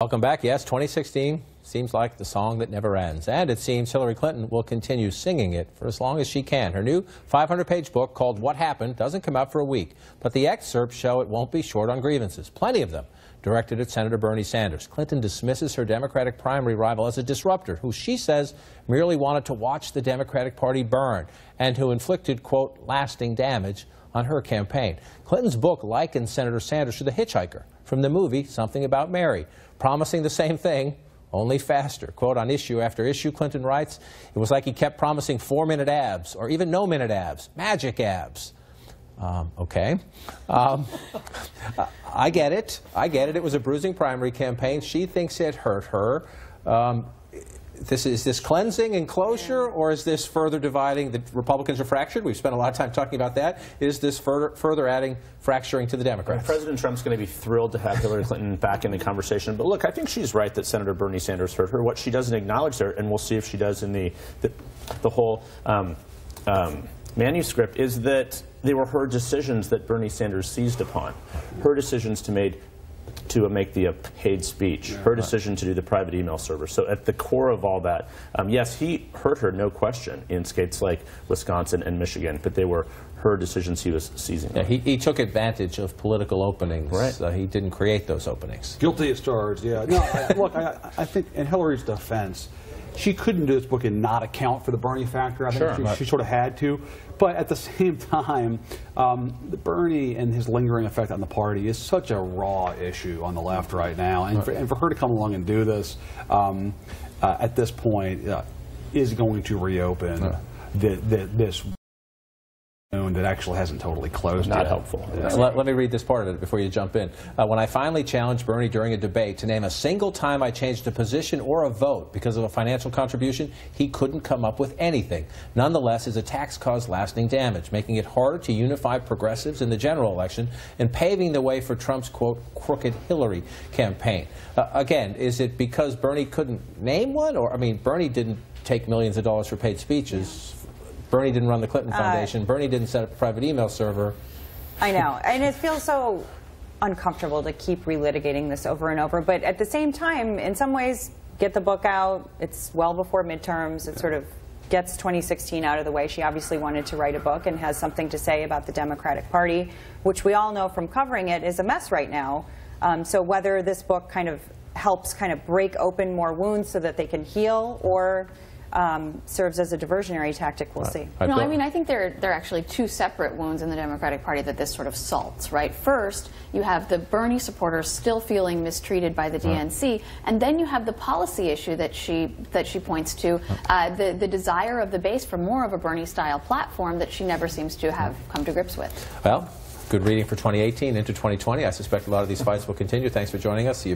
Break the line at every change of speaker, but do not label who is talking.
Welcome back. Yes, 2016 seems like the song that never ends. And it seems Hillary Clinton will continue singing it for as long as she can. Her new 500-page book called What Happened doesn't come out for a week, but the excerpts show it won't be short on grievances. Plenty of them directed at Senator Bernie Sanders. Clinton dismisses her Democratic primary rival as a disruptor who she says merely wanted to watch the Democratic Party burn and who inflicted, quote, lasting damage on her campaign. Clinton's book likens Senator Sanders to the hitchhiker from the movie Something About Mary, promising the same thing, only faster. Quote, on issue after issue, Clinton writes, it was like he kept promising 4-minute abs or even no-minute abs, magic abs. Okay. I get it. I get it. It was a bruising primary campaign. She thinks it hurt her. Is this cleansing and closure, or is this further dividing? The Republicans are fractured. We've spent a lot of time talking about that. Is this further adding fracturing to the Democrats?
President Trump's going to be thrilled to have Hillary Clinton back in the conversation. But look, I think she's right that Senator Bernie Sanders hurt her. What she doesn't acknowledge there, and we'll see if she does in the whole manuscript, is that they were her decisions that Bernie Sanders seized upon. Her decisions to make the paid speech, her decision to do the private email server. So at the core of all that, yes, he hurt her, no question, in states like Wisconsin and Michigan, but they were her decisions he was seizing.
Yeah, he took advantage of political openings. Right. He didn't create those openings.
Guilty as charged, yeah. No, look, I think in Hillary's defense, she couldn't do this book and not account for the Bernie factor. I think she sort of had to. But at the same time, Bernie and his lingering effect on the party is such a raw issue on the left right now. And for her to come along and do this at this point is going to reopen this wound that actually hasn't totally closed.
Not helpful.
Yeah. Let me read this part of it before you jump in. When I finally challenged Bernie during a debate to name a single time I changed a position or a vote because of a financial contribution, he couldn't come up with anything. Nonetheless, his attacks caused lasting damage, making it harder to unify progressives in the general election and paving the way for Trump's, quote, crooked Hillary campaign. Again, is it because Bernie couldn't name one? Or, I mean, Bernie didn't take millions of dollars for paid speeches. Bernie didn't run the Clinton Foundation. Bernie didn't set up a private email server.
I know, and it feels so uncomfortable to keep relitigating this over and over. But at the same time, in some ways, get the book out. It's well before midterms. It sort of gets 2016 out of the way. She obviously wanted to write a book and has something to say about the Democratic Party, which we all know from covering it is a mess right now. So whether this book kind of helps kind of break open more wounds so that they can heal, or serves as a diversionary tactic, we'll see.
No, I mean, I think there are actually two separate wounds in the Democratic Party that this sort of salts, right? First, you have the Bernie supporters still feeling mistreated by the DNC, and then you have the policy issue that she points to, the desire of the base for more of a Bernie-style platform that she never seems to have come to grips with.
Well, good reading for 2018 into 2020. I suspect a lot of these fights will continue. Thanks for joining us. See you back.